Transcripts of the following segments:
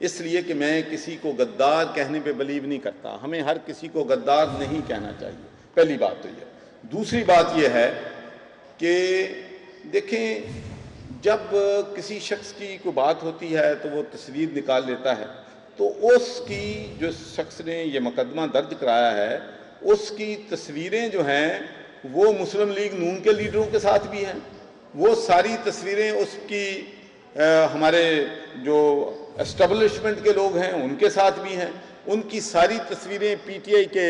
اس لیے کہ میں کسی کو غدار کہنے پہ بلیو نہیں کرتا. ہمیں ہر کسی کو غدار نہیں کہنا چاہیے. پہلی بات تو یہ. دوسری بات یہ ہے کہ دیکھیں جب کسی شخص کی کوئی بات ہوتی ہے تو وہ تصویر نکال لیتا ہے تو اس کی جو شخص نے یہ مقدمہ درج کرایا ہے اس کی تصویریں جو ہیں وہ مسلم لیگ نون کے لیڈروں کے ساتھ بھی ہیں. وہ ساری تصویریں اس کی ہمارے جو اسٹیبلشمنٹ کے لوگ ہیں ان کے ساتھ بھی ہیں. ان کی ساری تصویریں پی ٹی آئی کے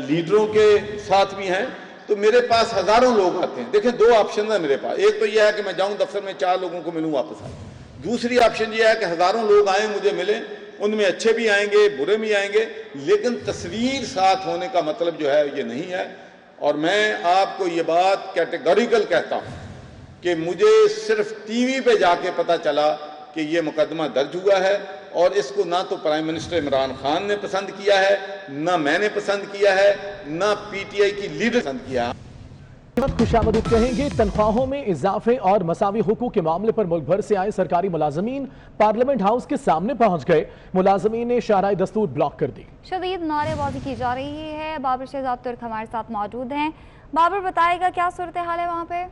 لیڈروں کے ساتھ بھی ہیں. تو میرے پاس ہزاروں لوگ آتے ہیں. دیکھیں دو آپشن ہیں میرے پاس. ایک تو یہ ہے کہ میں جاؤں دفتر میں 4 لوگوں کو ملوں واپس آؤں. دوسری آپشن یہ ہے کہ ہزاروں لوگ آئیں مجھے ملیں. ان میں اچھے بھی آئیں گے برے بھی آئیں گے لیکن تصویر ساتھ ہونے کا مطلب جو ہے یہ نہیں ہے. اور میں آپ کو یہ بات کیٹیگوریکل کہتا ہوں کہ مجھے صرف ٹی وی پہ جا کے پتہ چلا کہ یہ مقدمہ درج ہوا ہے اور اس کو نہ تو پرائم منسٹر عمران خان نے پسند کیا ہے نہ میں نے پسند کیا ہے نہ پی ٹی آئی کی لیڈر پسند کیا ہے. خوشامدید کہیں گے. تنخواہوں میں اضافے اور مساوی حقوق کے معاملے پر ملک بھر سے آئے سرکاری ملازمین پارلیمنٹ ہاؤس کے سامنے پہنچ گئے. ملازمین نے شاہراہ دستور بلاک کر دی. شدید نعرے بازی کی جا رہی ہے. بابر شہزاد ترک ہمارے ساتھ موجود ہیں. بابر بتائے گا کیا صورتحال ہے وہاں پہ؟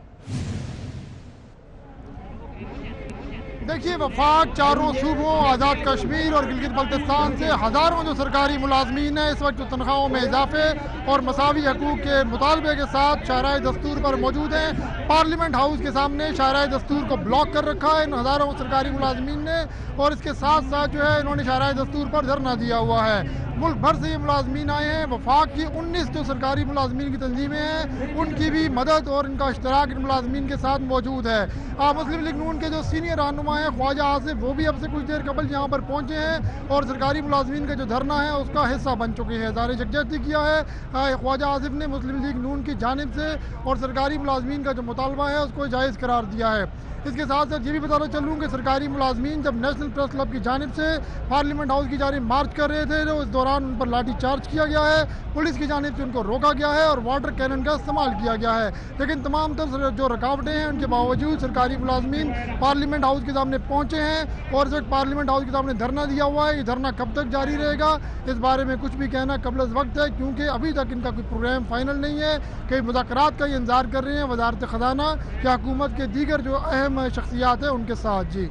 دیکھیے وفاق چاروں صوبوں آزاد کشمیر اور گلگت بلتستان سے ہزاروں جو سرکاری ملازمین ہیں اس وقت تنخواہوں میں اضافے اور مساوی حقوق کے مطالبے کے ساتھ شاہراہ دستور پر موجود ہیں. پارلیمنٹ ہاؤس کے سامنے شاہراہ دستور کو بلاک کر رکھا ہے ان ہزاروں سرکاری ملازمین نے اور اس کے ساتھ ساتھ جو ہے انہوں نے شاہراہ دستور پر دھرنا دیا ہوا ہے. ملک بھر سے یہ ملازمین آئے ہیں. وفاق کی 19 جو سرکاری ملازمین کی تنظیمیں ہیں ان کی بھی مدد اور ان کا اشتراک ان ملازمین کے ساتھ موجود ہے. مسلم لیگ نون کے جو سینئر رہنما ہیں خواجہ آصف وہ بھی اب سے کچھ دیر قبل یہاں پر پہنچے ہیں اور سرکاری ملازمین کا جو دھرنا ہے اس کا حصہ بن چکے ہیں. اظہار یکجہتی کیا ہے خواجہ آصف نے مسلم لیگ نون کی جانب سے اور سرکاری ملازمین کا جو مطالبہ ہے اس کو جائز قرار دیا ہے. اس کے ساتھ ساتھ یہ بھی بتانا چلوں کہ سرکاری ملازمین جب نیشنل پریس کلب کی جانب سے پارلیمنٹ ہاؤس کی جانب مارچ کر رہے تھے تو اس دوران ان پر لاٹھی چارج کیا گیا ہے. پولیس کی جانب سے ان کو روکا گیا ہے اور واٹر کینن کا استعمال کیا گیا ہے. لیکن تمام تر جو رکاوٹیں ہیں ان کے باوجود سرکاری ملازمین پارلیمنٹ ہاؤس کے سامنے پہنچے ہیں اور اس وقت پارلیمنٹ ہاؤس کے سامنے دھرنا دیا ہوا ہے. یہ دھرنا کب تک جاری رہے گا اس بارے میں کچھ بھی کہنا قبل از وقت ہے کیونکہ ابھی تک ان کا کوئی پروگرام فائنل نہیں ہے. کئی مذاکرات کا یہ انتظار کر رہے ہیں وزارت خزانہ یا حکومت کے دیگر جو اہم شخصیات ہیں ان کے ساتھ. جی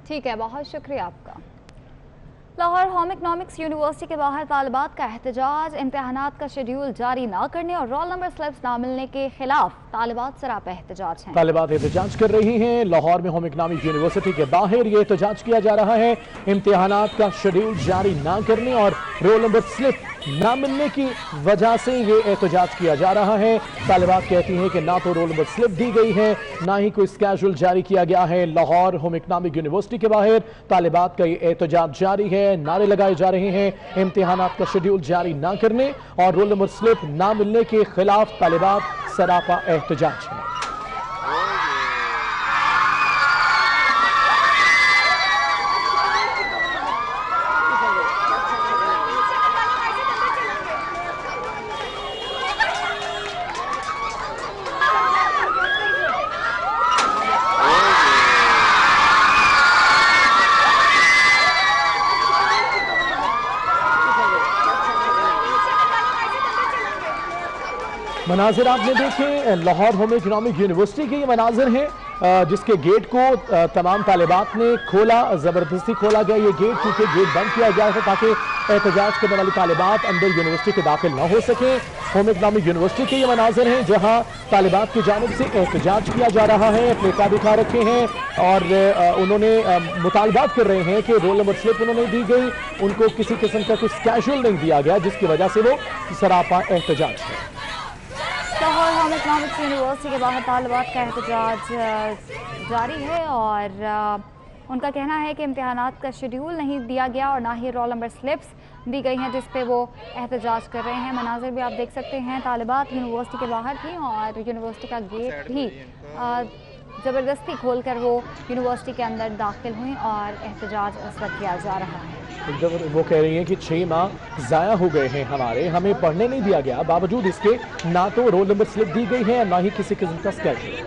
ٹھیک ہے بہت شکریہ آپ کا. لاہور ہوم اکنامکس یونیورسٹی کے باہر طالبات کا احتجاج. امتحانات کا شیڈیول جاری نہ کرنے اور رول نمبر سلپس نہ ملنے کے خلاف طالبات سراپا احتجاج ہیں. طالبات احتجاج کر رہی ہیں. لاہور میں ہوم اکنامکس یونیورسٹی کے باہر یہ احتجاج کیا جا رہا ہے. امتحانات کا شیڈیول جاری نہ کرنے اور رول نمبر سلپ نہ ملنے کی وجہ سے یہ احتجاج کیا جا رہا ہے. طالبات کہتی ہیں کہ نہ تو رول نمبر سلپ دی گئی ہے نہ ہی کوئی اسکیجول جاری کیا گیا ہے. لاہور ہوم اکنامک یونیورسٹی کے باہر طالبات کا یہ احتجاج جاری ہے. نعرے لگائے جا رہے ہیں امتحانات کا شیڈیول جاری نہ کرنے اور رول نمبر سلپ نہ ملنے کے خلاف طالبات سراپا احتجاج ہیں. مناظر آپ نے دیکھیں لاہور ہوم اکنامک یونیورسٹی کے یہ مناظر ہیں جس کے گیٹ کو تمام طالبات نے کھولا. زبردستی کھولا گیا یہ گیٹ کیونکہ گیٹ بند کیا گیا ہے تاکہ احتجاج کرنے والی طالبات اندر یونیورسٹی کے داخل نہ ہو سکیں. ہوم اکنامک یونیورسٹی کے یہ مناظر ہیں جہاں طالبات کی جانب سے احتجاج کیا جا رہا ہے. پلیکارڈ دکھا رکھے ہیں اور انہوں نے مطالبات کر رہے ہیں کہ رول نمبر سلپ انہوں نے دی گئی ان کو کسی قسم کا کوئی اسکیجول نہیں دیا گیا جس کی وجہ سے وہ سراپا احتجاج ہے. لاہور ہوم اکنامکس یونیورسٹی کے باہر طالبات کا احتجاج جاری ہے اور ان کا کہنا ہے کہ امتحانات کا شیڈیول نہیں دیا گیا اور نہ ہی رول نمبر سلپس دی گئی ہیں جس پہ وہ احتجاج کر رہے ہیں. مناظر بھی آپ دیکھ سکتے ہیں. طالبات یونیورسٹی کے باہر تھیں اور یونیورسٹی کا گیٹ بھی زبردستی کھول کر وہ یونیورسٹی کے اندر داخل ہوئیں اور احتجاج اس وقت کیا جا رہا ہے. وہ کہہ رہی ہیں کہ 6 ماہ ضائع ہو گئے ہیں ہمیں پڑھنے نہیں دیا گیا باوجود اس کے نہ تو رول نمبر سلپ دی گئی ہے نہ ہی کسی قسم کا اسکیجول.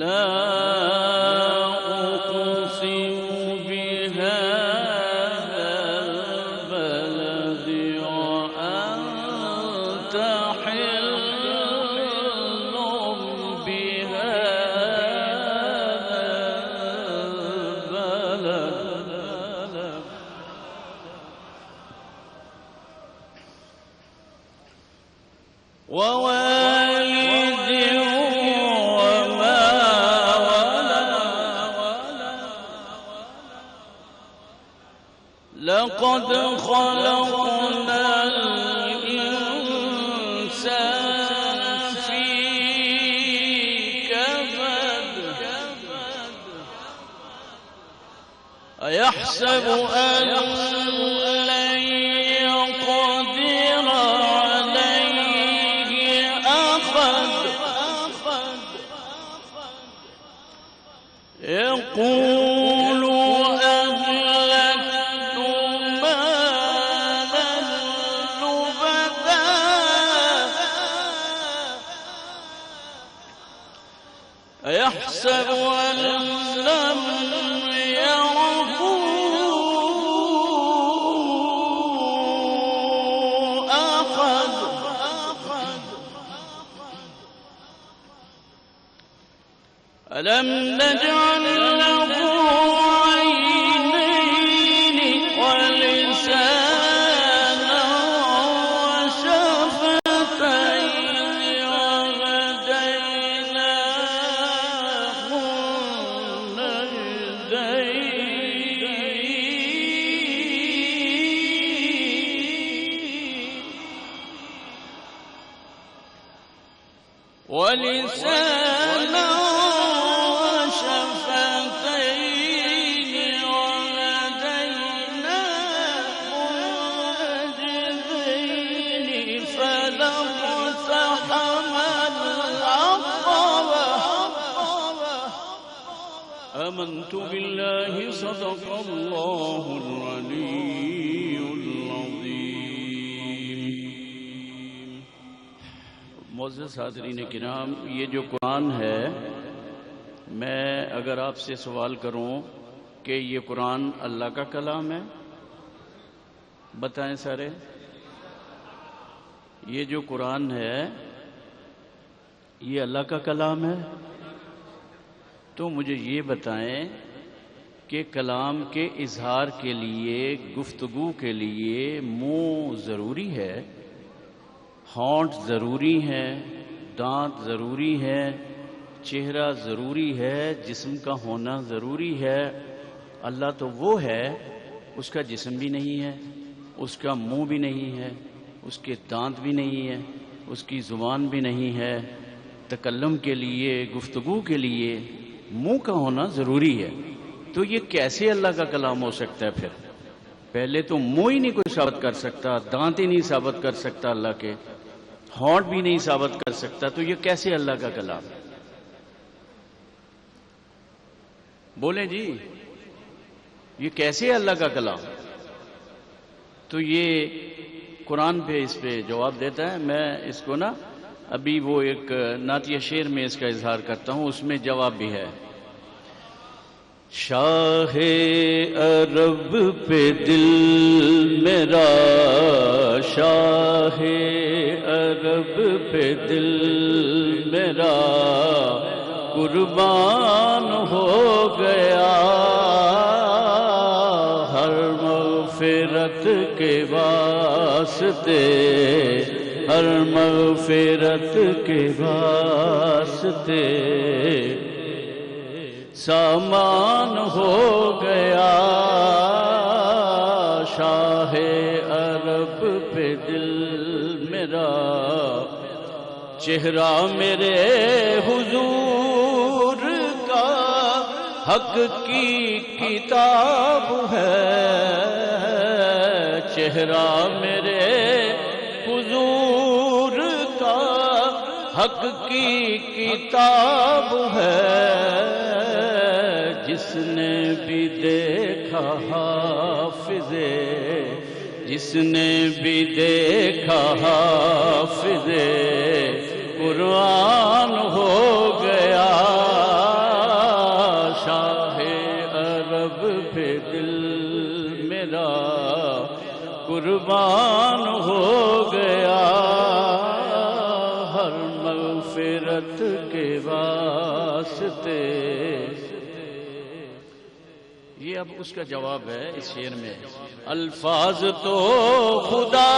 لا أقسم بهذا البلد وأنت حل بهذا البلد ووالد لقد خلقنا الإنسان في كبد أيحسب أن لن يقدر عليه أحد يقول أيحسب أن لم يره أحد ألم نجعل له عينين ولسانا وشفتين وهديناه النجدين ولسانا وشفتين وهديناه النجدين فلا اقتحم العقبة آمنت بالله صدق الله العلي العظيم۔ معزز حاضرین کرام، یہ جو قرآن ہے، میں اگر آپ سے سوال کروں کہ یہ قرآن اللہ کا کلام ہے، بتائیں سارے، یہ جو قرآن ہے یہ اللہ کا کلام ہے؟ تو مجھے یہ بتائیں کہ کلام کے اظہار کے لیے، گفتگو کے لیے منہ ضروری ہے، ہونٹ ضروری ہے، دانت ضروری ہے، چہرہ ضروری ہے، جسم کا ہونا ضروری ہے؟ اللہ تو وہ ہے، اس کا جسم بھی نہیں ہے، اس کا منہ بھی نہیں ہے، اس کے دانت بھی نہیں ہے، اس کی زبان بھی نہیں ہے۔ تکلم کے لیے، گفتگو کے لیے منہ کا ہونا ضروری ہے، تو یہ کیسے اللہ کا کلام ہو سکتا ہے؟ پھر پہلے تو منہ ہی نہیں کوئی ثابت کر سکتا، دانت ہی نہیں ثابت کر سکتا اللہ کے، ہونٹ بھی نہیں ثابت کر سکتا، تو یہ کیسے اللہ کا کلام؟ بولیں جی، یہ کیسے اللہ کا کلام؟ تو یہ قرآن پہ اس پہ جواب دیتا ہے۔ میں اس کو نا ابھی وہ ایک نعتیہ شعر میں اس کا اظہار کرتا ہوں، اس میں جواب بھی ہے۔ شاہ عرب پہ دل میرا، شاہ عرب پہ دل میرا قربان ہو گیا ہر مغفرت کے واسطے، ہر مغفرت کے واسطے سامان ہو گیا شاہ عرب پہ دل میرا، چہرہ میرے حضور کا حق کی کتاب ہے، چہرہ میرے حضور کا حق کی کتاب ہے، جس نے بھی دیکھا حافظ، جس نے بھی دیکھا حافظ قرآن ہو گیا شاہ عرب پہ دل میرا قربان ہو گیا ہر مغفرت کے واسطے۔ یہ اب اس کا جواب ہے اس شعر میں، الفاظ تو خدا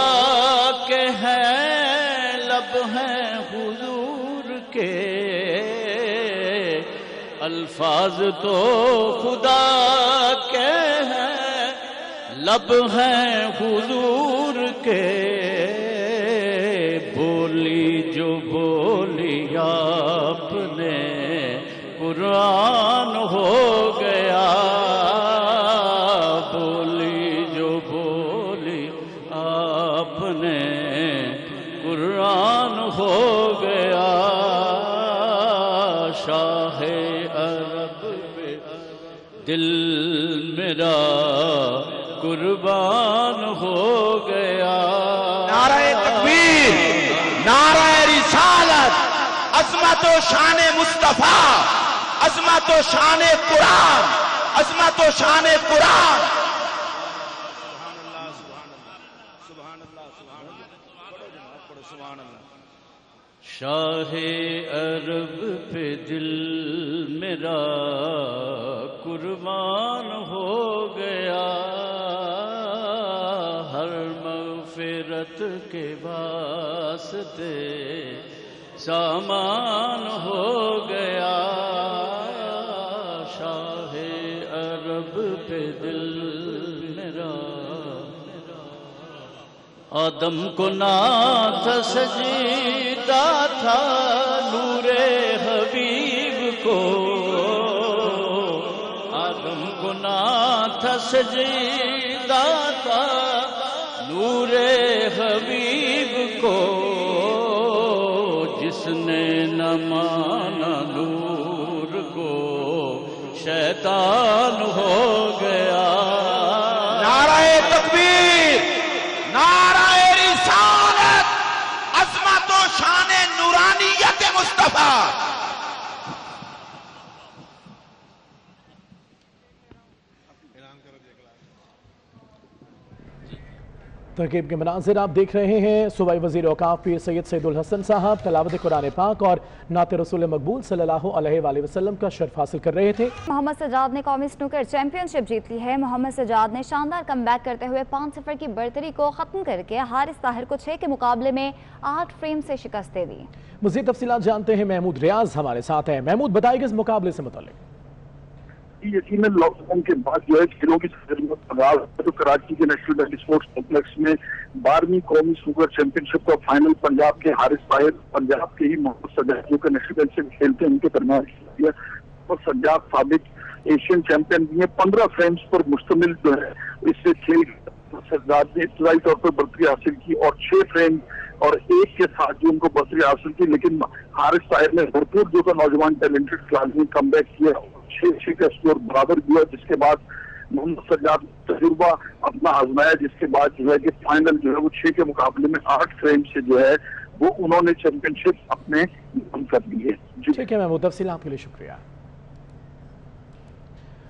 کے ہیں لب ہیں حضور کے، الفاظ تو خدا کے ہیں لب ہیں حضور کے، بولی جو بولی آپ نے قرآن ہو گیا، بولی جو بولی آپ نے قرآن ہو گیا شاہ عرب پہ دل میرا قربان ہو گیا۔ نعرہ تکبیر، نعرہ رسالت، عظمت و شان مصطفیٰ، عظمت و شان قرآن، عظمت و شان قرآن۔ شاہ عرب پہ دل میرا قربان ہو گیا ہر مغفرت کے واسطے سامان ہو گیا شاہ عرب پہ دل میرا۔ آدم کو نہ تھا سجدہ تھا نور حبیب کو، آدم کو نہ تھا سجدہ تھا نور حبیب کو، جس نے نہ مانا نور کو شیطان ہو گیا۔ نعرہ تکبیر، نعرہ رسالت، عظمت و شان نورانیت مصطفیٰ۔ ترکیب کے مناظر آپ دیکھ رہے ہیں۔ صوبائی وزیر اوقاف پیر سید سید الحسن صاحب تلاوت قرآن پاک اور نعت رسول مقبول صلی اللہ علیہ وآلہ وسلم کا شرف حاصل کر رہے تھے۔ محمد سجاد نے قومی سنوکر چیمپئن شپ جیت لی ہے۔ محمد سجاد نے شاندار کم بیک کرتے ہوئے 5-0 کی برتری کو ختم کر کے حارث طاہر کو 6 کے مقابلے میں 8 فریم سے شکست دے دی۔ مزید تفصیلات جانتے ہیں، محمود ریاض ہمارے ساتھ ہیں۔ محمود بتائے گا اس مقابلے سے متعلق۔ یقیناً لاک ڈاؤن کے بعد جو ہے کھیلوں کی سرگرمیوں کا آغاز تو کراچی کے نیشنل ڈیلی اسپورٹس کمپلیکس میں 12ویں قومی سنوکر چیمپئن شپ کا فائنل پنجاب کے حارث طاہر، پنجاب کے ہی محمد سجاد جو کہ نیشنل ڈیلی سے کھیلتے ہیں ان کے درمیان کیا، اور سجاد سابق ایشین چیمپئن بھی ہیں۔ 15 فریمز پر مشتمل جو ہے اس سے کھیل سجاد نے ابتدائی طور پر برتری حاصل کی اور 6 فریم اور 1 کے ساتھ جو ان کو برتری حاصل کی، لیکن حارث طاہر نے بھرپور جو کہ نوجوان ٹیلنٹڈ کھلاڑی نے کم بیک کیا، 6 کا اسکور برابر کیا، جس کے بعد محمد سجاد تجربہ اپنا آزمایا، جس کے بعد جو ہے کہ فائنل جو ہے وہ 6 کے مقابلے میں 8 فریم سے جو ہے وہ انہوں نے چیمپئن شپ اپنے نام کر لی ہے۔ ٹھیک ہے محمود، تفصیلات کے لیے شکریہ۔